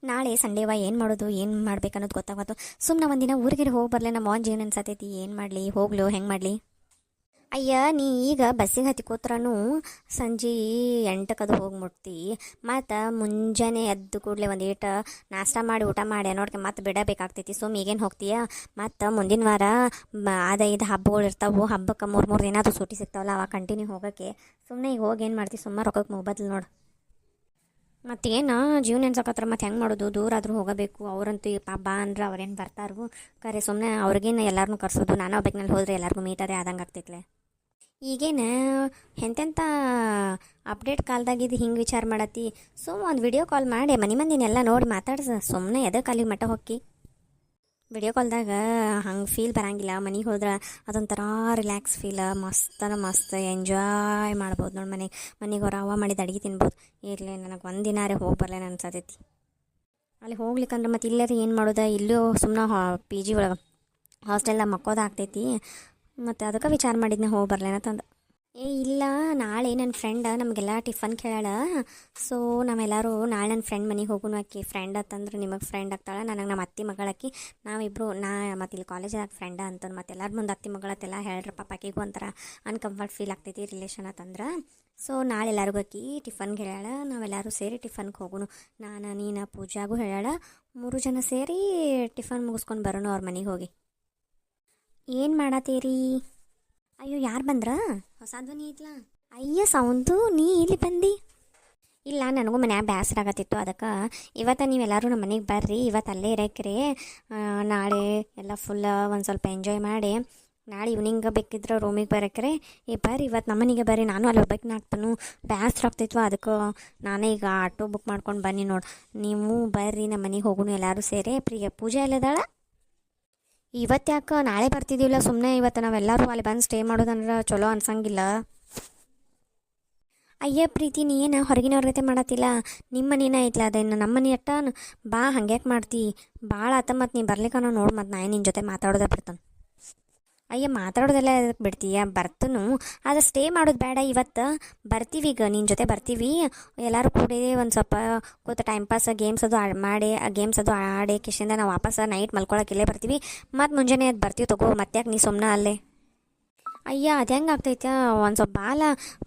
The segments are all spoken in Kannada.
ನಾಳೆ ಸಂಡೇವ ಏನು ಮಾಡೋದು ಏನು ಮಾಡ್ಬೇಕು ಅನ್ನೋದು ಗೊತ್ತಾಗೋದು. ಸುಮ್ಮನೆ ಒಂದಿನ ಊರಿಗೆ ಹೋಗಿ ಬರಲೇ ನಮ್ಮ ಮಾವನ ಜೀವನ ಅನ್ಸತೈತಿ. ಏನು ಮಾಡಲಿ, ಹೋಗ್ಲು ಹೆಂಗೆ ಮಾಡಲಿ? ಅಯ್ಯ, ನೀ ಈಗ ಬಸ್ಸಿಗೆ ಹತ್ತಿ ಕೂತ್ರನು ಸಂಜೆ 8 ಹೋಗಿ ಮುಟ್ತಿ. ಮತ್ತು ಮುಂಜಾನೆ ಎದ್ದು ಕೂಡಲೇ ಒಂದೀಟ ನಾಷ್ಟ ಮಾಡಿ ಊಟ ಮಾಡಿ ನೋಡ್ಕೆ ಮತ್ತೆ ಬಿಡಬೇಕಾಗ್ತೈತಿ. ಈಗೇನು ಹೋಗ್ತೀಯ? ಮತ್ತು ಮುಂದಿನ ವಾರ ಇದು ಹಬ್ಬಗಳು ಇರ್ತಾವೆ. ಹಬ್ಬಕ್ಕೆ 3 ದಿನ ಅದು ಸೂಟಿ ಸಿಗ್ತಾವಲ್ಲ, ಅವಾಗ ಕಂಟಿನ್ಯೂ ಹೋಗೋಕ್ಕೆ. ಸುಮ್ಮನೆ ಈಗ ಹೋಗಿ ಏನು ಮಾಡ್ತೀವಿ? ಸುಮ್ಮನೆ ರೊಕ್ಕಕ್ಕೆ ಮುಗ್ಬದ್ಲು ನೋಡು. ಮತ್ತೇನು ಜೀವನ ಎನ್ಸಕತ್ರ ಮತ್ತೆ ಹೆಂಗೆ ಮಾಡೋದು? ದೂರ ಆದರೂ ಹೋಗಬೇಕು. ಅವರಂತೂ ಈ ಬಾ ಅಂದ್ರೆ ಅವ್ರೇನು ಬರ್ತಾರು? ಕರೆ ಸುಮ್ಮನೆ ಅವ್ರಿಗೇನು ಎಲ್ಲರನ್ನೂ ಕರ್ಸೋದು. ನಾನು ಒಬ್ಬಕಿನಲ್ಲಿ ಹೋದರೆ ಎಲ್ಲರಿಗೂ ಮೀಟದೇ ಆದಂಗೆ ಆಗ್ತೈತ್ಲೆ. ಈಗೇನು ಎಂತೆಂಥ ಅಪ್ಡೇಟ್ ಕಾಲ್ದಾಗಿದ್ದು ಹಿಂಗೆ ವಿಚಾರ ಮಾಡತ್ತಿ? ಒಂದು ವಿಡಿಯೋ ಕಾಲ್ ಮಾಡಿ ಮನೆ ಮಂದಿನೆಲ್ಲ ನೋಡಿ ಮಾತಾಡ್ಸ. ಸುಮ್ಮನೆ ಎದೆ ಕಾಲಿಗೆ ಮಟ್ಟ ಹೊಕ್ಕಿ. ವಿಡಿಯೋ ಕಾಲ್ದಾಗ ಹಂಗೆ ಫೀಲ್ ಬರೋಂಗಿಲ್ಲ. ಮನೆಗೆ ಹೋದ್ರೆ ಅದೊಂಥರ ರಿಲ್ಯಾಕ್ಸ್ ಫೀಲ್. ಮಸ್ತ್ ಎಂಜಾಯ್ ಮಾಡ್ಬೋದು ನೋಡಿ. ಮನೆಗೆ ಹೊರ ಹವ ಮಾಡಿದ ಅಡುಗೆ ತಿನ್ಬೋದು. ಇರಲಿ, ನನಗೆ ಒಂದಿನಾರೇ ಹೋಗಿ ಬರಲೇನು ಅನ್ಸತೈತಿ. ಅಲ್ಲಿ ಹೋಗ್ಲಿಕ್ಕಂದ್ರೆ ಮತ್ತೆ ಇಲ್ಲರಿ ಏನು ಮಾಡೋದು? ಇಲ್ಲೂ ಸುಮ್ಮನೆ PG ಒಳಗೆ ಹಾಸ್ಟೆಲ್ದಾಗ ಮಕ್ಕೋದು ಆಗ್ತೈತಿ. ಮತ್ತು ಅದಕ್ಕೆ ವಿಚಾರ ಮಾಡಿದ್ನೆ ಹೋಗಿ ಬರಲೇನಂತಂದು. ಇಲ್ಲ, ನಾಳೆ ನನ್ನ ಫ್ರೆಂಡ್ ನಮಗೆಲ್ಲ ಟಿಫನ್ ಕೇಳಾಳ. ನಾವೆಲ್ಲರೂ ನಾಳೆ ನನ್ನ ಫ್ರೆಂಡ್ ಮನೆಗೆ ಹೋಗೋಣ. ಆಕಿ ಫ್ರೆಂಡ್ ಅಂತಂದ್ರೆ ನಿಮಗೆ ಫ್ರೆಂಡ್ ಆಗ್ತಾಳೆ, ನನಗೆ ನಮ್ಮ ಅತ್ತಿ ಮಗಳಾಕಿ. ನಾವಿಬ್ಬರು ಮತ್ತು ಇಲ್ಲಿ ಕಾಲೇಜಾಗ ಫ್ರೆಂಡ ಅಂತಂದು ಮತ್ತೆ ಎಲ್ಲರ ಮುಂದೆ ಅತ್ತಿ ಮಗಳತ್ತೆಲ್ಲ ಹೇಳ್ರಿ. ಪಾಪ ಆಕಿಗೂ ಒಂಥರ ಅನ್ಕಂಫರ್ಟ್ ಫೀಲ್ ಆಗ್ತೈತಿ ರಿಲೇಷನ್ ಅಂತಂದ್ರೆ. ನಾಳೆ ಎಲ್ಲರಿಗೂ ಆಕಿ ಟಿಫನ್ಗೆ ಹೇಳ್ಯಾಳ. ನಾವೆಲ್ಲರೂ ಸೇರಿ ಟಿಫನ್ಗೆ ಹೋಗೋಣ. ನಾನು, ನೀನು, ಪೂಜಾಗೂ ಹೇಳ್ಯಾಳ. 3 ಜನ ಸೇರಿ ಟಿಫನ್ ಮುಗಿಸ್ಕೊಂಡು ಬರೋಣ ಅವ್ರ ಮನೆಗೆ ಹೋಗಿ. ಏನು ಮಾಡತ್ತೀರಿ? ಅಯ್ಯೋ, ಯಾರು ಬಂದ್ರ? ಹೊಸ ಧ್ವನಿ ಐತ್ಲಾ? ಅಯ್ಯ ಸೌಂದು, ನೀ ಇಲ್ಲಿ ಬಂದಿ? ಇಲ್ಲ, ನನಗೂ ಮನ್ಯಾಗ ಬೇಸರ ಆಗತ್ತಿತ್ತು. ಅದಕ್ಕೆ ಇವತ್ತು ನೀವೆಲ್ಲರೂ ನಮ್ಮ ಮನೆಗೆ ಬರ್ರಿ. ಇವತ್ತು ಅಲ್ಲೇ ಇರಕ್ರಿ. ನಾಳೆ ಎಲ್ಲ ಫುಲ್ ಒಂದು ಸ್ವಲ್ಪ ಎಂಜಾಯ್ ಮಾಡಿ ನಾಳೆ ಈವ್ನಿಂಗ್ ಬೇಕಿದ್ರೆ ರೂಮಿಗೆ ಬರೋಕ್ರೆ. ಬರ್ರಿ ಇವತ್ತು ನಮ್ಮ ಮನೆಗೆ ಬರ್ರಿ. ನಾನು ಅಲ್ಲಿ ಹೋಗ್ಬೇಕು ನಾಗ್ತಾನು ಬೇಸರ ಆಗ್ತಿತ್ತು. ಅದಕ್ಕೆ ನಾನೇ ಈಗ ಆಟೋ ಬುಕ್ ಮಾಡ್ಕೊಂಡು ಬನ್ನಿ ನೋಡಿ. ನೀವು ಬರ್ರಿ, ನಮ್ಮ ಮನೆಗೆ ಹೋಗೋಣ ಎಲ್ಲರೂ ಸೇರಿ. ಪೂಜೆ ಎಲ್ಲದಾಳ? ಇವತ್ತು ಯಾಕೆ? ನಾಳೆ ಬರ್ತಿದ್ದೀವಲ್ಲ. ಸುಮ್ಮನೆ ಇವತ್ತು ನಾವೆಲ್ಲರೂ ಅಲ್ಲಿ ಬಂದು ಸ್ಟೇ ಮಾಡೋದಂದ್ರೆ ಚಲೋ ಅನ್ಸಂಗಿಲ್ಲ. ಅಯ್ಯ ಪ್ರೀತಿ, ನೀ ಏನು ಹೊರಗಿನವ್ರ ಜೊತೆ ಮಾಡತ್ತಿಲ್ಲ? ನಿಮ್ಮ ಮನೇನ ಐತ್ಲ ಅದೇನು? ನಮ್ಮ ಮನೆ ಅಟ್ಟ ಬಾ. ಹಂಗ್ಯಾಕೆ ಮಾಡ್ತಿ? ಭಾಳ ಆತ. ಮತ್ತು ನೀ ಬರ್ಲಿಕ್ಕ ನೋಡಿ ಮತ್ತು ನಾ ನಿನ್ನ ಜೊತೆ ಮಾತಾಡೋದೇ ಬಿಡ್ತಾನೆ. ಅಯ್ಯ, ಮಾತಾಡೋದೆಲ್ಲ ಬಿಡ್ತೀಯ? ಬರ್ತನು, ಅದು ಸ್ಟೇ ಮಾಡೋದು ಬೇಡ. ಇವತ್ತು ಬರ್ತೀವಿ, ಈಗ ನಿನ್ನ ಜೊತೆ ಬರ್ತೀವಿ. ಎಲ್ಲರೂ ಕೂಡಿ ಒಂದು ಸ್ವಲ್ಪ ಕೂತು ಟೈಮ್ ಪಾಸ್ ಗೇಮ್ಸ್ ಅದು ಮಾಡಿ ಗೇಮ್ಸ್ ಅದು ಆಡಿ ಕಿಶಿಂದ ನಾವು ವಾಪಸ್ ನೈಟ್ ಮಲ್ಕೊಳಕ್ಕೆ ಇಲ್ಲೇ ಬರ್ತೀವಿ. ಮತ್ತು ಮುಂಜಾನೆ ಅದು ಬರ್ತೀವಿ ತಗೋ. ಮತ್ತೆ ಯಾಕೆ ನೀ ಸುಮ್ಮನೆ ಅಲ್ಲೇ? ಅಯ್ಯ, ಅದು ಹೆಂಗೆ ಆಗ್ತೈತೆ? ಒಂದು ಸ್ವಲ್ಪ ಬಾಲ.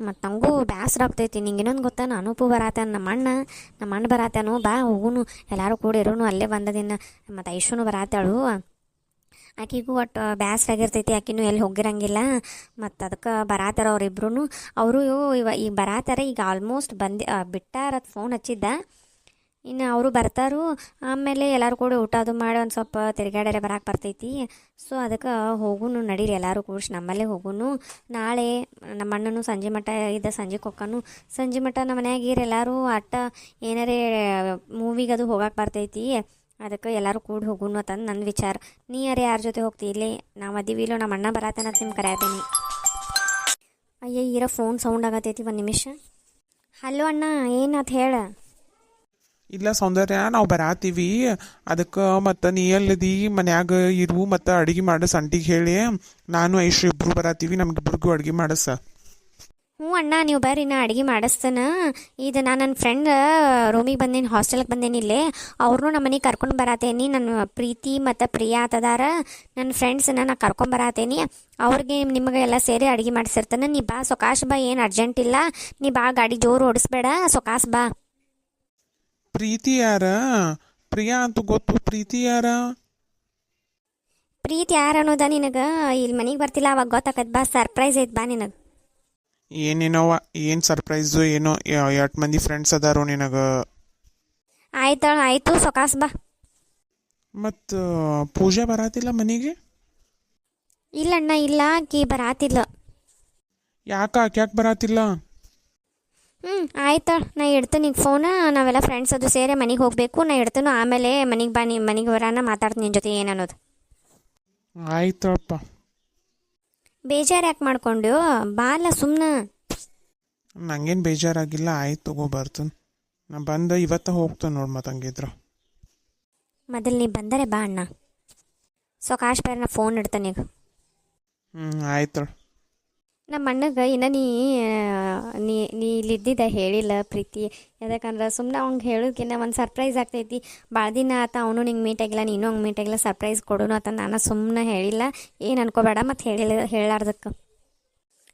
ಮತ್ತು ನನಗೂ ಬೇಸರ ಆಗ್ತೈತಿ. ನಿಂಗೆ ಇನ್ನೊಂದು ಗೊತ್ತಾ? ಅನೂಪು ಬರಾತನ, ನಮ್ಮ ಅಣ್ಣ ಬರಾತನು. ಬಾ ಹೋಗುನು, ಎಲ್ಲರೂ ಕೂಡ ಇರೋನು ಅಲ್ಲೇ ಬಂದದಿನ. ಮತ್ತು ಐಶುನು ಬರಾತಾಳು. ಆಕಿಗೂ ಒಟ್ಟು ಬೇಸರ ಆಗಿರ್ತೈತಿ. ಆಕಿನೂ ಎಲ್ಲಿ ಹೋಗಿರಂಗಿಲ್ಲ. ಮತ್ತು ಅದಕ್ಕೆ ಬರಾತಾರ ಅವರಿಬ್ರು. ಅವರು ಈಗ ಬರಾತಾರೆ. ಈಗ ಆಲ್ಮೋಸ್ಟ್ ಬಿಟ್ಟಾರ. ಫೋನ್ ಹಚ್ಚಿದ್ದ. ಇನ್ನು ಅವರು ಬರ್ತಾರು. ಆಮೇಲೆ ಎಲ್ಲರೂ ಕೂಡ ಊಟ ಅದು ಮಾಡಿ ಒಂದು ಸ್ವಲ್ಪ ತಿರುಗಾಡರೆ ಬರಕ್ಕೆ ಬರ್ತೈತಿ. ಅದಕ್ಕೆ ಹೋಗುನು ನಡೀರಿ, ಎಲ್ಲರೂ ಕೂಡ್ಸಿ ನಮ್ಮಲ್ಲೇ ಹೋಗುನು. ನಾಳೆ ನಮ್ಮ ಅಣ್ಣನು ಸಂಜೆ ಮಟ್ಟ ಸಂಜೆಗೆ ಹೊಕ್ಕನು. ಸಂಜೆ ಮಟ್ಟ ನಮ್ಮ ಮನ್ಯಾಗ ಇರು ಎಲ್ಲರೂ. ಅಟ್ಟ ಏನಾರೇ ಮೂವಿಗೆ ಅದು ಹೋಗಕ್ಕೆ ಬರ್ತೈತಿ. ಅದಕ್ಕೆ ಎಲ್ಲರೂ ಕೂಡಿ ಹೋಗುನು ಅಂತಂದು ನನ್ನ ವಿಚಾರ. ನೀ ಯಾರ ಜೊತೆ ಹೋಗ್ತಿ? ಇಲ್ಲಿ ನಾವು ಅದೀವಿ. ಇಲ್ಲೋ ನಮ್ಮ ಅಣ್ಣ ಬರತ್ತೇನಂತ ನಿಮ್ಗೆ ಕರೆಯತ್ತೀನಿ. ಅಯ್ಯ, ಇರೋ ಫೋನ್ ಸೌಂಡ್ ಆಗತೈತಿ. ಒಂದು ನಿಮಿಷ. ಹಲೋ ಅಣ್ಣ, ಏನಂತ ಹೇಳ? ಇಲ್ಲ ಸೌಂದರ್ಯ, ನಾವು ಬರಾತೀವಿ. ಅದಕ್ಕೆ ಮತ್ತು ನೀ ಎಲ್ಲಿದಿ? ಮನ್ಯಾಗ ಇರು. ಮತ್ತು ಅಡುಗೆ ಮಾಡಸ್ ಅಂಟಿಗೆ ಹೇಳಿ. ನಾನು ಐಶ್ರು ಇಬ್ಬರು ಬರಾತೀವಿ. ನಮ್ಗಿಬ್ರಿಗೂ ಅಡುಗೆ ಮಾಡಸ. ಹ್ಞೂ ಅಣ್ಣ, ನೀವು ಬರ್ರಿ, ನಾ ಅಡುಗೆ ಮಾಡಿಸ್ತೇನೆ. ಇದು ನಾನು ನನ್ನ ಫ್ರೆಂಡ್ ರೂಮಿಗೆ ಬಂದೇನಿ, ಹಾಸ್ಟೆಲ್ಗೆ ಬಂದೇನಿ ಇಲ್ಲೇ. ಅವ್ರನ್ನೂ ನಮ್ಮ ಮನೆಗೆ ಕರ್ಕೊಂಡು ಬರತ್ತೇನಿ. ನನ್ನ ಪ್ರೀತಿ ಮತ್ತು ಪ್ರಿಯಾ ಆತದಾರ ನನ್ನ ಫ್ರೆಂಡ್ಸನ್ನ ನಾ ಕರ್ಕೊಂಬರತ್ತೇನಿ. ಅವ್ರಿಗೆ ನಿಮಗೆ ಎಲ್ಲ ಸೇರಿ ಅಡುಗೆ ಮಾಡಿಸಿರ್ತೇನೆ. ನೀ ಬಾ, ಸೊಕಾಶ್ ಬಾ. ಏನು ಅರ್ಜೆಂಟ್ ಇಲ್ಲ. ನೀ ಬಾ, ಗಾಡಿ ಜೋರು ಓಡಿಸ್ಬೇಡ, ಸೊಕಾಸ್ ಬಾ. ಪ್ರೀತಿ ಯಾರ? ಪ್ರಿಯಾ ಅಂತೂ ಗೊತ್ತು. ಪ್ರೀತಿ ಯಾರ? ಪ್ರೀತಿ ಯಾರು ಅನ್ನೋದ ನಿನಗೆ ಇಲ್ಲಿ ಮನೆಗೆ ಬರ್ತಿಲ್ಲ ಅವಾಗ ಗೊತ್ತಾಕತ್. ಬಾ, ಸರ್ಪ್ರೈಸ್ ಐತೆ, ಬಾ ನಿನಗೆ. ಏನೇನೋವ, ಏನು ಸರ್ಪ್ರೈಸು ಏನೋ? 8 ಮಂದಿ ಫ್ರೆಂಡ್ಸ್ ಅದಾರೋ ನಿನಗೆ? ಆಯ್ತು, ಸೊಕಾಸ್ ಬಾ. ಮತ್ತು ಪೂಜಾ ಬರಾತಿಲ್ಲ ಮನೆಗೆ? ಇಲ್ಲಣ್ಣ, ಇಲ್ಲ, ಆಕಿ ಬರಾತಿಲ್ಲ. ಯಾಕೆ ಬರಾತಿಲ್ಲ? ಆಯ್ತು, ನಾ ಇಡ್ತೀನಿ ಈಗ ಫೋನ. ನಾವೆಲ್ಲ ಫ್ರೆಂಡ್ಸ್ ಅದು ಸೇರಿ ಮನೆಗೆ ಹೋಗಬೇಕು. ನಾ ಇಡ್ತೀನಿ. ಆಮೇಲೆ ಮನೆಗೆ ಬಾ. ನಿಮ್ಮ ಮನೆಗೆ ಬರೋಣ, ಮಾತಾಡ್ತೀನಿ ನಿನ್ನ ಜೊತೆ ಏನನ್ನೋದು. ಆಯ್ತಪ್ಪ. ಬೇಜಾರು ಯಾಕೆ ಮಾಡ್ಕೊಂಡು? ಬಾಲ ಸುಮ್ಮನೆ. ನಂಗೇನು ಬೇಜಾರಾಗಿಲ್ಲ. ಆಯ್ತು ತಗೋ, ಬರ್ತೀನಿ. ನಾ ಬಂದು ಇವತ್ತು ಹೋಗ್ತಾನೆ ನೋಡಿ. ಮತ್ತೆ ಹಂಗಿದ್ರ ಮೊದಲು ನೀ ಬಂದರೆ ಬಾ ಅಣ್ಣ. ಸೊಕಾಶ್ ಬೇರೆ, ನಾ ಫೋನ್ ಇಡ್ತಾನೆ ಈಗ. ಆಯ್ತು. ನಮ್ಮ ಅಣ್ಣಗೆ ಇನ್ನು ನೀ ಇಲ್ಲಿದ್ದಿದ್ದ ಹೇಳಿಲ್ಲ ಪ್ರೀತಿ. ಯಾಕಂದ್ರೆ ಸುಮ್ಮನೆ ಅವ್ನಿಗೆ ಹೇಳೋದಕ್ಕಿಂತ ಒಂದು ಸರ್ಪ್ರೈಸ್ ಆಗ್ತೈತಿ. ಭಾಳ ದಿನ ಆತ ಅವನು ನಿಂಗೆ ಮೀಟ್ ಆಗಿಲ್ಲ, ನೀನು ಹಂಗೆ ಮೀಟ್ ಆಗಿಲ್ಲ, ಸರ್ಪ್ರೈಸ್ ಕೊಡೋನು ಅಂತ ನಾನು ಸುಮ್ಮನೆ ಹೇಳಿಲ್ಲ. ಏನು ಅನ್ಕೋಬೇಡ ಮತ್ತು ಹೇಳಾರ್ದಕ್ಕೆ.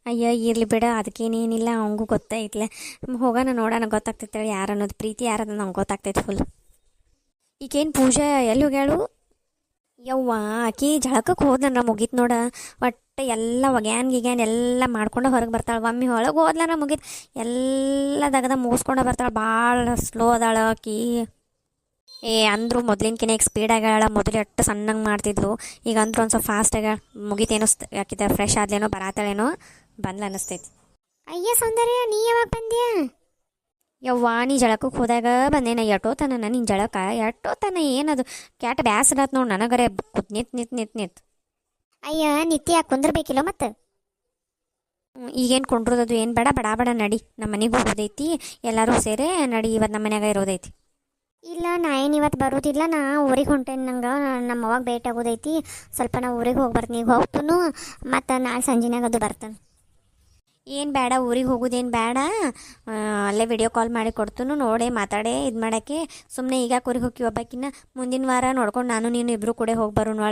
ಅಯ್ಯೋ ಇರಲಿ ಬಿಡ, ಅದಕ್ಕೇನೇನಿಲ್ಲ, ಅವಂಗೂ ಗೊತ್ತೈತ್ಲೆ. ಹೋಗೋಣ ನೋಡೋಣ, ಗೊತ್ತಾಗ್ತೈತೆ ಯಾರು ಅನ್ನೋದು, ಪ್ರೀತಿ ಯಾರದು ನಂಗೆ ಗೊತ್ತಾಗ್ತೈತೆ ಫುಲ್. ಈಗೇನು ಪೂಜಾ ಎಲ್ಲಿ ಹೋಗ್ಯಾಳು? ಯವ್ವ ಆಕಿ ಜಳಕಕ್ಕೆ ಹೋದ್ಲಂದ್ರ ಮುಗೀತು ನೋಡ. ಒಟ್ಟು ಎಲ್ಲ ಗಿಗ್ಯಾನ್ ಎಲ್ಲ ಮಾಡ್ಕೊಂಡು ಹೊರಗೆ ಬರ್ತಾಳೆ. ಒಮ್ಮೆ ಒಳಗೆ ಹೋದ್ಲಂದ್ರ ಮುಗೀತು, ಎಲ್ಲ ದಗದ ಮುಗಿಸ್ಕೊಂಡು ಬರ್ತಾಳೆ. ಭಾಳ ಸ್ಲೋ ಅದಾಳ ಆಕಿ. ಅಂದ್ರು ಮೊದ್ಲಿನ್ಕಿನ ಈಗ ಸ್ಪೀಡ್ ಆಗ್ಯಾಳ. ಮೊದಲು ಎಷ್ಟು ಸಣ್ಣಂಗೆ ಮಾಡ್ತಿದ್ಲು, ಈಗ ಅಂದ್ರು ಒಂದು ಸ್ವಲ್ಪ ಫಾಸ್ಟ್ ಆಗ್ಯಾಳ. ಮುಗೀತೇನೋ ಯಾಕಿದ ಫ್ರೆಶ್ ಆದ್ಲೇನೋ ಬರಾತಾಳೇನೋ ಬಂದ್ಲ ಅನ್ನಿಸ್ತೈತಿ. ಅಯ್ಯ ಸೌಂದರ್ಯ, ನೀ ಯಾವಾಗ ಬಂದ್ಯಾ? ಯವ್ವ ನೀ ಜಳಕಕ್ಕೆ ಹೋದಾಗ ಬಂದೇನ. ಎಷ್ಟೋತನ ನಿನ್ನ ಜಳಕ ಎಷ್ಟೋತನ ಏನದು ಕ್ಯಾಟ್ ಬ್ಯಾಸರತ್ ನೋಡಿ ನನಗರೆ ನಿತ್. ಅಯ್ಯ ನಿತ್ಯ ಕುಂದ್ರಬೇಕಿಲ್ಲ ಮತ್ತೆ. ಈಗೇನು ಕೊಂಡ್ರದದು ಏನು ಬೇಡ, ಬಡ ನಡಿ, ನಮ್ಮ ಮನೆಗೆ ಹೋಗೋದೈತಿ. ಎಲ್ಲರೂ ಸೇರಿ ನಡಿ, ಇವತ್ತು ನಮ್ಮ ಮನ್ಯಾಗ ಇರೋದೈತಿ. ಇಲ್ಲ ನಾ ಏನು ಇವತ್ತು ಬರೋದಿಲ್ಲ, ನಾ ಊರಿಗೆ ಹೊಂಟೇನೆ. ನಂಗೆ ನಮ್ಮ ಅವಾಗ ಭೇಟಿ ಆಗೋದೈತಿ. ಸ್ವಲ್ಪ ನಾ ಊರಿಗೆ ಹೋಗಿ ಬರ್ತೀನಿ. ಈಗ ಹೋಗ್ತನು ಮತ್ತು ನಾಳೆ ಸಂಜೆನಾಗ ಅದು ಬರ್ತಾನೆ. ಏನು ಬೇಡ, ಊರಿಗೆ ಹೋಗೋದೇನು ಬೇಡ, ಅಲ್ಲೇ ವಿಡಿಯೋ ಕಾಲ್ ಮಾಡಿ ಕೊಡ್ತನು, ನೋಡೇ ಮಾತಾಡೇ ಇದು ಮಾಡೋಕ್ಕೆ. ಸುಮ್ಮನೆ ಈಗ ಊರಿಗೆ ಹೋಗಿ ಒಬ್ಬಾಕಿನ್ನ ಮುಂದಿನ ವಾರ ನೋಡ್ಕೊಂಡು ನಾನು ನೀನು ಇಬ್ಬರು ಕೂಡ ಹೋಗಿ ಬರೋಣ.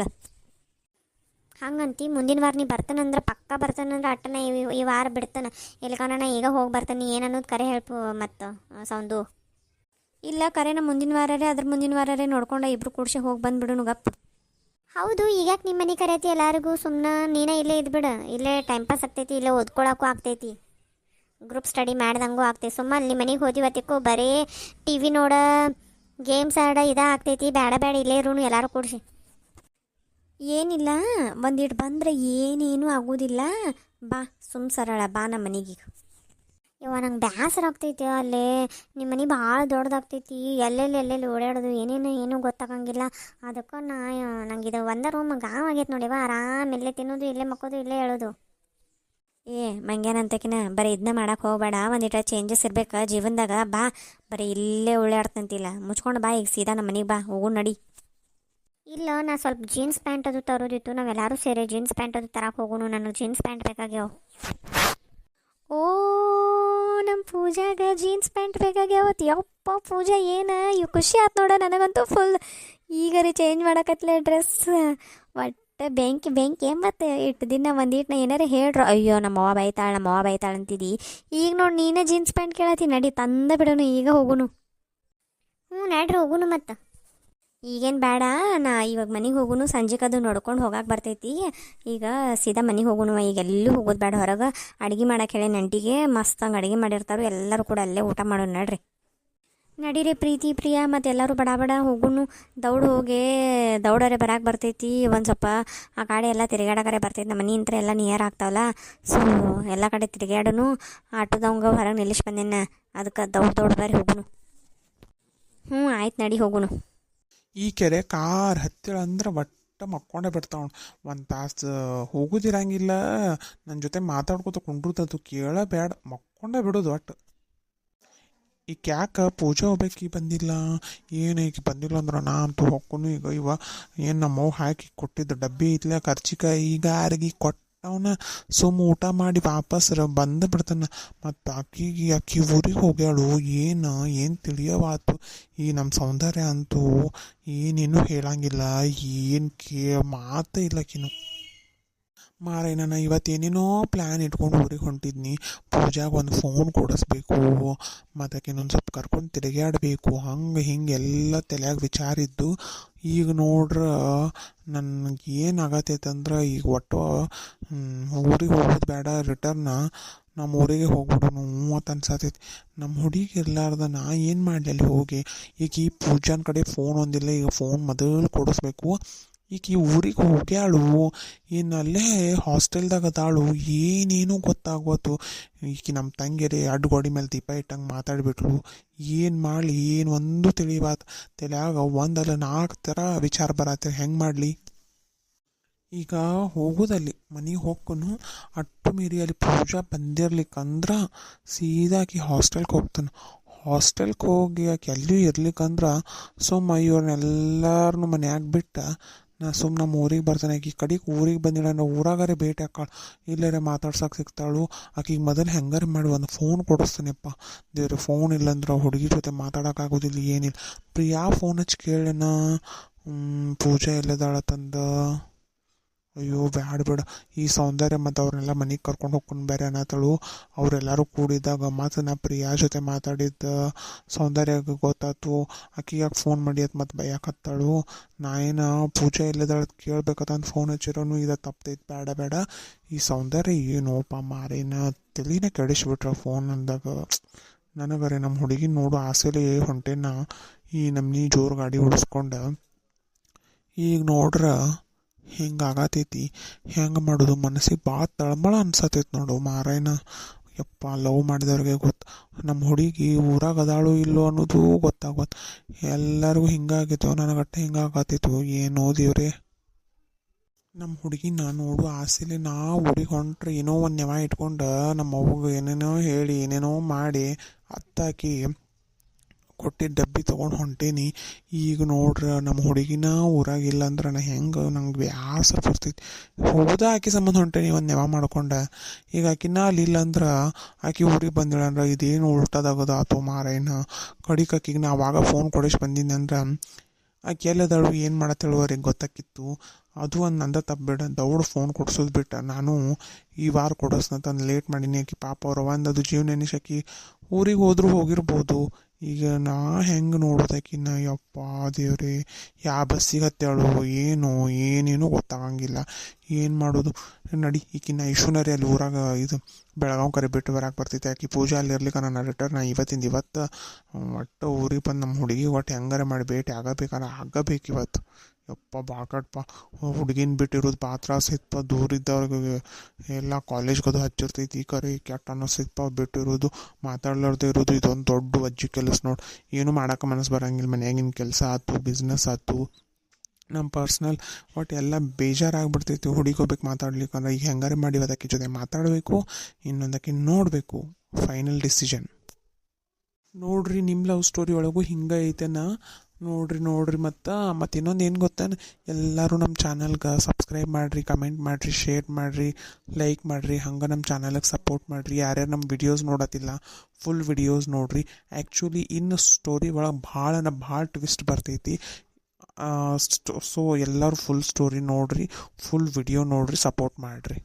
ಹಂಗಂತಿ ಮುಂದಿನ ವಾರ ನೀ ಬರ್ತಾನಂದ್ರೆ ಪಕ್ಕ ಬರ್ತಾನಂದ್ರೆ ಅಟ್ಟನ ಈ ವಾರ ಬಿಡ್ತಾನೆ. ಎಲ್ಲಿಕನ ಈಗ ಹೋಗಿ ಬರ್ತಾನೆ, ಏನು ಅನ್ನೋದು ಕರೆ ಹೇಳ್ಪು ಮತ್ತು ಸೌಂದು. ಇಲ್ಲ ಕರೆನ ಮುಂದಿನ ವಾರರೇ, ಅದ್ರ ಮುಂದಿನ ವಾರರೇ ನೋಡ್ಕೊಂಡು ಇಬ್ಬರು ಕೂಡ್ಸಿ ಹೋಗಿ ಬಂದುಬಿಡು ಗಪ್. ಹೌದು, ಈಗ್ಯಾಕೆ ನಿಮ್ಮ ಮನೆ ಕರೆಯತಿ ಎಲ್ಲರಿಗೂ? ಸುಮ್ಮನೆ ನೀನೇ ಇಲ್ಲೇ ಇದ್ಬಿಡ, ಇಲ್ಲೇ ಟೈಮ್ ಪಾಸ್ ಆಗ್ತೈತಿ, ಇಲ್ಲೇ ಓದ್ಕೊಳಕ್ಕೂ ಆಗ್ತೈತಿ, ಗ್ರೂಪ್ ಸ್ಟಡಿ ಮಾಡ್ದಂಗೂ ಆಗ್ತೈತಿ. ಸುಮ್ಮ ಅಲ್ಲಿ ಮನೆಗೆ ಹೋದಿವತ್ತಿಕ್ಕೂ ಬರೀ ಟಿ ವಿ ನೋಡ, ಗೇಮ್ಸ್ ಆಡ ಆಗ್ತೈತಿ. ಬೇಡ ಇಲ್ಲೇ ಇರೋನು ಎಲ್ಲರೂ ಕೂಡಿಸಿ. ಏನಿಲ್ಲ, ಒಂದಿಟ್ಟು ಬಂದರೆ ಏನೇನೂ ಆಗೋದಿಲ್ಲ. ಬಾ ಸರಳ ಬಾ ನಮ್ಮ ಮನೆಗೀಗ. ಇವ ನಂಗೆ ಬೇಸರ ಆಗ್ತೈತಿ. ಅಲ್ಲೇ ನಿಮ್ಮ ಮನೆ ಭಾಳ ದೊಡ್ಡದಾಗ್ತೈತಿ, ಎಲ್ಲೆಲ್ಲಿ ಓಡಾಡೋದು ಏನೂ ಗೊತ್ತಾಗಂಗಿಲ್ಲ. ಅದಕ್ಕೆ ನಂಗೆ ಇದು ಒಂದೇ ರೂಮ್ ಗಾಂವ್ ಆಗೈತೆ ನೋಡಿವ. ಆರಾಮ್ ಇಲ್ಲೇ ತಿನ್ನೋದು, ಇಲ್ಲೇ ಮಕ್ಕೋದು, ಇಲ್ಲೇ ಹೇಳೋದು. ಮಂಗ್ಯಾನಂತಕಿನ ಬರೀ ಇದನ್ನ ಮಾಡಕ್ಕೆ ಹೋಗ್ಬೇಡ, ಒಂದಿಟ ಚೇಂಜಸ್ ಇರ್ಬೇಕು ಜೀವನದಾಗ. ಬಾ ಬರೀ ಇಲ್ಲೇ ಉಳ್ಳಾಡ್ತಂತಿಲ್ಲ, ಮುಚ್ಕೊಂಡು ಬಾ ಈಗ ಸೀದಾ ನಮ್ಮ ಮನೆಗೆ ಬಾ, ಹೋಗು ನಡಿ. ಇಲ್ಲ ನಾ ಸ್ವಲ್ಪ ಜೀನ್ಸ್ ಪ್ಯಾಂಟ್ ಅದು ತರೋದಿತ್ತು, ನಾವೆಲ್ಲರೂ ಸೇರಿ ಜೀನ್ಸ್ ಪ್ಯಾಂಟ್ ಅದು ತರಕ್ಕೆ ಹೋಗೋಣ. ನನಗೆ ಜೀನ್ಸ್ ಪ್ಯಾಂಟ್ ಬೇಕಾಗ್ಯಾವ. ಓ ನಮ್ಮ ಪೂಜಾಗ ಜೀನ್ಸ್ ಪ್ಯಾಂಟ್ ಬೇಕಾಗ್ಯಾವತ್ತು. ಯಪ್ಪ ಪೂಜಾ ಏನು ಇವು ಖುಷಿ ಆಯ್ತು ನೋಡ, ನನಗಂತೂ ಫುಲ್. ಈಗ ರೀ ಚೇಂಜ್ ಮಾಡಕತ್ಲೆ ಡ್ರೆಸ್. ಒಟ್ಟು ಬೆಂಕಿ ಮತ್ತು ಇಟ್ಟು ದಿನ ಒಂದಿಟ್ಟು ಏನಾರ ಹೇಳ್ರು, ಅಯ್ಯೋ ನಮ್ಮವ್ವ ಬೈತಾಳೆ ಅಂತಿದ್ದಿ. ಈಗ ನೋಡಿ ನೀನೇ ಜೀನ್ಸ್ ಪ್ಯಾಂಟ್ ಕೇಳತ್ತಿ. ನಡಿ ತಂದ ಬಿಡೋನು, ಈಗ ಹೋಗುನು. ನಡ್ರಿ ಹೋಗುನು. ಮತ್ತು ಈಗೇನು ಬೇಡ, ನಾ ಇವಾಗ ಮನೆಗೆ ಹೋಗುನು, ಸಂಜೆಗೆ ನೋಡ್ಕೊಂಡು ಹೋಗಕ್ಕೆ ಬರ್ತೈತಿ. ಈಗ ಸೀದಾ ಮನೆಗೆ ಹೋಗುನು, ಈಗ ಎಲ್ಲೂ ಹೋಗೋದು ಬೇಡ. ಹೊರಗೆ ಅಡುಗೆ ಮಾಡಕ್ಕೆ ಹೇಳಿ ನಂಟಿಗೆ ಮಸ್ತ್ ಹಂಗೆ ಅಡುಗೆ ಮಾಡಿರ್ತಾರೆ. ಎಲ್ಲರೂ ಕೂಡ ಅಲ್ಲೇ ಊಟ ಮಾಡೋಣ. ನಡೀರಿ ಪ್ರೀತಿ ಪ್ರಿಯಾ ಮತ್ತು ಎಲ್ಲರೂ ಬಡ ಹೋಗುನು. ದೌಡರೆ ಬರಕ್ಕೆ ಬರ್ತೈತಿ. ಒಂದು ಸ್ವಲ್ಪ ಆ ಕಡೆ ಎಲ್ಲ ತಿರುಗಾಡಕರೆ ಬರ್ತೈತಿ. ನಮ್ಮ ಮನೆ ಇಂತ್ರ ಎಲ್ಲ ನಿಯರ್ ಆಗ್ತಾವಲ್ಲ, ಸೊ ಎಲ್ಲ ಕಡೆ ತಿರುಗಾಡೋನು. ಆಟೋದವಂಗ ಹೊರಗೆ ನಿಲ್ಲಿಸಿ ಬಂದೇನ, ಅದಕ್ಕೆ ದೌಡ್ ಬರ್ರಿ ಹೋಗುನು. ಆಯ್ತು ನಡಿ ಹೋಗುನು. ಈ ಕೆರೆ ಕಾರ್ ಹತ್ತಿರ ಅಂದ್ರೆ ಒಟ್ಟು ಮಕ್ಕೊಂಡೇ ಬಿಡ್ತಾವ. ಒಂದು ತಾಸು ಹೋಗೋದಿರಂಗಿಲ್ಲ, ನನ್ನ ಜೊತೆ ಮಾತಾಡ್ಕೊತ ಕುಂಡ್ರದದು ಕೇಳಬೇಡ, ಮಕ್ಕೊಂಡೇ ಬಿಡೋದು ಒಟ್ಟು. ಈಗ ಯಾಕೆ ಪೂಜೆ ಹೋಗ್ಬೇಕು ಬಂದಿಲ್ಲ, ಏನು ಈಗ ಬಂದಿಲ್ಲ ಅಂದ್ರೆ ನಾ ಅಂತೂ ಹೊಕ್ಕನು. ಈಗ ಏನು ನಮ್ಮವ್ವ ಹಾಕಿ ಕೊಟ್ಟಿದ್ದು ಡಬ್ಬಿ ಐತ್ಲ ಖರ್ಚಿಕಾಯಿ, ಈಗ ಯಾರಿಗೆ ಕೊಟ್ಟವನ ಸುಮ್ಮ ಊಟ ಮಾಡಿ ವಾಪಸ್ ಬಂದು ಬಿಡ್ತಾನೆ. ಮತ್ತು ಆಕಿ ಊರಿಗೆ ಹೋಗ್ಯಾಳು. ಏನು ತಿಳಿಯವಾತು. ಈ ನಮ್ಮ ಸೌಂದರ್ಯ ಅಂತೂ ಏನೇನು ಹೇಳಂಗಿಲ್ಲ, ಏನು ಮಾತೇ ಇಲ್ಲಕಿನ್ನು. ಮಾರೇ ನಾನು ಇವತ್ತೇನೇನೋ ಪ್ಲ್ಯಾನ್ ಇಟ್ಕೊಂಡು ಊರಿಗೆ ಹೊಂಟಿದ್ನಿ. ಪೂಜಾಗೆ ಒಂದು ಫೋನ್ ಕೊಡಿಸ್ಬೇಕು, ಮತ್ತು ಇನ್ನೊಂದು ಸ್ವಲ್ಪ ಕರ್ಕೊಂಡು ತಿರುಗಾಡಬೇಕು, ಹಂಗೆ ಹಿಂಗೆ ಎಲ್ಲ ತಲೆಯಾಗ ವಿಚಾರ ಇದ್ದು. ಈಗ ನೋಡ್ರೆ ನನಗೆ ಏನಾಗತ್ತೈತೆ ಅಂದ್ರೆ ಈಗ ಒಟ್ಟು ಊರಿಗೆ ಹೋಗೋದು ಬೇಡ, ರಿಟರ್ನ ನಮ್ಮ ಊರಿಗೆ ಹೋಗ್ಬಿಡೋನು ಅಂತ ಅನ್ಸತೈತಿ. ನಮ್ಮ ಹುಡುಗಿ ಇರಲಾರ್ದ ನಾ ಏನು ಮಾಡಲಿ ಅಲ್ಲಿ ಹೋಗಿ. ಈಗ ಈ ಪೂಜಾನ ಕಡೆ ಫೋನ್ ಒಂದಿಲ್ಲ, ಈಗ ಫೋನ್ ಮೊದಲು ಕೊಡಿಸ್ಬೇಕು. ಈಗ ಈ ಊರಿಗೆ ಹೋಗ್ಯಾಳು, ಇನ್ನಲ್ಲೇ ಹಾಸ್ಟೆಲ್ದಾಗ ಅದಾಳು, ಏನೇನೂ ಗೊತ್ತಾಗೋತು. ಈಗ ನಮ್ಮ ತಂಗಿಯರೇ ಗೋಡಿ ಮೇಲೆ ದೀಪ ಇಟ್ಟಂಗೆ ಮಾತಾಡಿಬಿಟ್ಲು. ಏನು ಮಾಡಲಿ, ಏನು ಒಂದು ತಿಳಿಬಾತು. ತಲೆಯಾಗ ಒಂದಲ್ಲ 4 ಥರ ವಿಚಾರ ಬರತ್ತೆ, ಹೆಂಗೆ ಮಾಡಲಿ. ಈಗ ಹೋಗೋದಲ್ಲಿ ಮನೆಗೆ ಹೋಗ್ಕೊನು, ಅಟ್ಟು ಮೀರಿ ಅಲ್ಲಿ ಪೂಜಾ ಬಂದಿರ್ಲಿಕ್ಕಂದ್ರೆ ಸೀದಾಕಿ ಹಾಸ್ಟೆಲ್ಗೆ ಹೋಗ್ತಾನೆ. ಹಾಸ್ಟೆಲ್ಗೆ ಹೋಗಿ ಆಕೆ ಎಲ್ಲೂ ಇರ್ಲಿಕ್ಕಂದ್ರೆ ಸುಮ್ಮ ಇವ್ರನ್ನೆಲ್ಲರನ್ನೂ ಮನ್ಯಾಗ ಬಿಟ್ಟು ನಾ ಸುಮ್ಮನೆ ನಮ್ಮ ಊರಿಗೆ ಬರ್ತಾನೆ ಆಕಿ ಕಡೆಗೆ ಊರಿಗೆ ಬಂದಿಲ್ಲ ಅಂದ್ರೆ ಊರಾಗಾರೆ ಭೇಟಿ ಹಾಕಾಳ ಇಲ್ಲರೆ ಮಾತಾಡ್ಸಕ್ಕೆ ಸಿಗ್ತಾಳು ಆಕಿಗೆ ಮೊದಲು ಹೆಂಗಾರೆ ಮಾಡಿ ಒಂದು ಫೋನ್ ಕೊಡಿಸ್ತಾನೆಪ್ಪ ದೇವ್ರೆ ಫೋನ್ ಇಲ್ಲಂದ್ರೆ ಹುಡುಗಿ ಜೊತೆ ಮಾತಾಡೋಕ್ಕಾಗೋದಿಲ್ಲ ಏನಿಲ್ಲ ಪ್ರಿಯಾ ಫೋನ್ ಹಚ್ಚಿ ಕೇಳೇನ ಪೂಜೆ ಎಲ್ಲದಾಳ ತಂದ ಅಯ್ಯೋ ಬ್ಯಾಡ ಬೇಡ ಈ ಸೌಂದರ್ಯ ಮತ್ತು ಅವ್ರನ್ನೆಲ್ಲ ಮನೆಗೆ ಕರ್ಕೊಂಡು ಹೋಗ್ಕೊಂಡು ಬೇರೆ ಅನ್ನತ್ತಳು ಅವರೆಲ್ಲರೂ ಕೂಡಿದಾಗ ಮತ್ತು ನಾ ಪ್ರಿಯಾ ಜೊತೆ ಮಾತಾಡಿದ್ದ ಸೌಂದರ್ಯಗೆ ಗೊತ್ತಾಯ್ತು ಆಕಿಗೆ ಯಾಕೆ ಫೋನ್ ಮಾಡಿ ಅಂತ ಮತ್ತೆ ಬೈಯಾಕತ್ತಾಳು ನಾ ಏನು ಪೂಜೆ ಇಲ್ಲದಾಳ ಕೇಳ್ಬೇಕಂತ ಫೋನ್ ಹಚ್ಚಿರೋನು ಇದು ತಪ್ಪೈತೆ ಬೇಡ ಬೇಡ ಈ ಸೌಂದರ್ಯ ಏನೋಪ ಮಾರೇನ ತಲೆನೇ ಕೆಡಿಸ್ಬಿಟ್ರ ಫೋನ್ ಅಂದಾಗ ನನಗರೆ ನಮ್ಮ ಹುಡುಗಿ ನೋಡು ಆಸೆಲಿ ಹೊಂಟೇನ ಈ ನಮ್ನಿ ಜೋರು ಗಾಡಿ ಓಡಿಸ್ಕೊಂಡು ಈಗ ನೋಡ್ರ ಹಿಂಗೆ ಆಗತೈತಿ ಹೆಂಗೆ ಮಾಡೋದು ಮನಸ್ಸಿಗೆ ಭಾಳ ತಳಮಳ ಅನ್ಸತೈತಿ ನೋಡು ಮಾರಾಯಣ ಯಪ್ಪ ಲವ್ ಮಾಡಿದವ್ರಿಗೆ ಗೊತ್ತು ನಮ್ಮ ಹುಡುಗಿ ಊರಾಗ ಅದಾಳು ಇಲ್ಲೋ ಅನ್ನೋದು ಗೊತ್ತಾಗೋದು ಎಲ್ಲರಿಗೂ ಹಿಂಗಾಗಿತ್ತು ನನಗಟ್ಟೆ ಹಿಂಗಾಗತ್ತಿತ್ತು ಏನೋ ದೇವ್ರೆ ನಮ್ಮ ಹುಡುಗಿನ ನೋಡು ಆಸೆಲಿ ನಾ ಊರಿಗೆ ಹೊಂಟ್ರೆ ಏನೋ ಒಂದು ನೆವ ಇಟ್ಕೊಂಡು ನಮ್ಮ ಅವ್ಗೆ ಏನೇನೋ ಹೇಳಿ ಏನೇನೋ ಮಾಡಿ ಅತ್ತಾಕಿ ಕೊಟ್ಟಿದ್ದ ಡಬ್ಬಿ ತೊಗೊಂಡು ಹೊಂಟೇನಿ ಈಗ ನೋಡ್ರ ನಮ್ಮ ಹುಡುಗಿನ ಊರಾಗಿಲ್ಲ ಅಂದ್ರೆ ನಾ ಹೆಂಗೆ ನಂಗೆ ಬ್ಯಾಸರ ಬರ್ತೈತಿ ಹೋದ ಆಕಿ ಸಂಬಂಧ ಹೊಂಟೇನಿ ಒಂದು ನೆವ ಮಾಡ್ಕೊಂಡು ಈಗ ಆಕಿನ ಅಲ್ಲಿಲ್ಲ ಅಂದ್ರೆ ಆಕಿ ಊರಿಗೆ ಬಂದಿಳ ಅಂದ್ರೆ ಇದೇನು ಉಲ್ಟದಾಗದ ಆತು ಮಾರೇನ ಕಡಿಗೆ ಆಕಿಗೆ ನಾ ಅವಾಗ ಫೋನ್ ಕೊಡಿಸಿ ಬಂದಿನಿ ಅಂದ್ರೆ ಆಕೆ ಎಲ್ಲದಳು ಏನು ಮಾಡತ್ತೇಳು ಅವ್ರಿಗೆ ಗೊತ್ತಾಕಿತ್ತು ಅದು ಒಂದು ನಂದ ತಪ್ಪಿಬಿಡ ದೌಡು ಫೋನ್ ಕೊಡ್ಸೋದು ಬಿಟ್ಟ ನಾನು ಈ ವಾರ ಕೊಡಿಸ್ನಂತಂದು ಲೇಟ್ ಮಾಡೀನಿ ಆಕಿ ಪಾಪ ಅವ್ರ ಒಂದು ಅದು ಜೀವನ ನೆನೆಸಾಕಿ ಊರಿಗೆ ಹೋದ್ರೂ ಹೋಗಿರ್ಬೋದು ಈಗ ನಾ ಹೆಂಗೆ ನೋಡೋದಕ್ಕಿನ್ನ ಯಪ್ಪ ದೇವ್ರೆ ಯಾವ ಬಸ್ಸಿಗೆ ಹತ್ತೇಳು ಏನೇನೂ ಗೊತ್ತಾಗಂಗಿಲ್ಲ ಏನು ಮಾಡೋದು ನಡಿ ಈಕಿನ್ನ ಐಶ್ವರ್ಯ ಅಲ್ಲಿ ಊರಾಗ ಇದು ಬೆಳಗಾವ್ ಕರೆ ಬಿಟ್ಟು ಬರಕ್ಕೆ ಬರ್ತೈತೆ ಆಕಿ ಪೂಜೆ ಅಲ್ಲಿ ಇರ್ಲಿಕ್ಕೆ ನಾನು ರಿಟರ್ನ್ ಇವತ್ತಿಂದ ಇವತ್ತು ಒಟ್ಟು ಊರಿಗೆ ಬಂದು ನಮ್ಮ ಹುಡುಗಿ ಒಟ್ಟು ಹೆಂಗಾರೆ ಮಾಡಿ ಭೇಟಿ ಆಗಬೇಕು ಇವತ್ತು ಯಪ್ಪ ಬಾಕಡ್ಪ ಹುಡುಗಿನ ಬಿಟ್ಟಿರೋದು ಭಾಳ ತ್ರಾಸ ಇತ್ತಪ್ಪ ದೂರ ಇದ್ದವ್ರಿಗೆ ಎಲ್ಲ ಕಾಲೇಜ್ಗದು ಹಚ್ಚಿರ್ತೈತಿ ಈ ಕರೆ ಕೆಟ್ಟ ಅನ್ನಿಸ್ತೈತಪ್ಪ ಬಿಟ್ಟಿರೋದು ಮಾತಾಡ್ಲಾರ್ದೆ ಇರೋದು ಇದೊಂದು ದೊಡ್ಡ ವಜ್ಜಿ ಕೆಲಸ ನೋಡಿ ಏನು ಮಾಡೋಕೆ ಮನಸ್ಸು ಬರೋಂಗಿಲ್ಲ ಮನ್ಯಾಗಿನ ಕೆಲಸ ಆಯ್ತು ಬಿಸ್ನೆಸ್ ಆಯ್ತು ನಮ್ಮ ಪರ್ಸ್ನಲ್ ಒಟ್ಟು ಎಲ್ಲ ಬೇಜಾರಾಗ್ಬಿಡ್ತೈತಿ ಹುಡುಗೋಬೇಕು ಮಾತಾಡ್ಲಿಕ್ಕೆ ಅಂದ್ರೆ ಈಗ ಹೆಂಗಾರೆ ಮಾಡಿ ಅದಕ್ಕೆ ಜೊತೆ ಮಾತಾಡಬೇಕು ಇನ್ನೊಂದಕ್ಕೆ ನೋಡಬೇಕು ಫೈನಲ್ ಡಿಸಿಷನ್ ನೋಡ್ರಿ ನಿಮ್ಮ ಲವ್ ಸ್ಟೋರಿ ಒಳಗೂ ಹಿಂಗೆ ಐತೆನ ನೋಡ್ರಿ ಮತ್ತು ಇನ್ನೊಂದು ಏನು ಗೊತ್ತಾ ಎಲ್ಲರೂ ನಮ್ಮ ಚಾನಲ್ಗೆ ಸಬ್ಸ್ಕ್ರೈಬ್ ಮಾಡಿರಿ ಕಮೆಂಟ್ ಮಾಡಿರಿ ಶೇರ್ ಮಾಡಿರಿ ಲೈಕ್ ಮಾಡಿರಿ ಹಂಗೆ ನಮ್ಮ ಚಾನಲ್ಗೆ ಸಪೋರ್ಟ್ ಮಾಡಿರಿ ಯಾರ್ಯಾರು ನಮ್ಮ ವಿಡಿಯೋಸ್ ನೋಡತ್ತಿಲ್ಲ ಫುಲ್ ವಿಡಿಯೋಸ್ ನೋಡಿರಿ ಆ್ಯಕ್ಚುಲಿ ಇನ್ನು ಸ್ಟೋರಿ ಒಳಗೆ ಭಾಳ ಟ್ವಿಸ್ಟ್ ಬರ್ತೈತಿ ಸೊ ಎಲ್ಲರೂ ಫುಲ್ ಸ್ಟೋರಿ ನೋಡಿರಿ ಫುಲ್ ವಿಡಿಯೋ ನೋಡಿರಿ ಸಪೋರ್ಟ್ ಮಾಡಿರಿ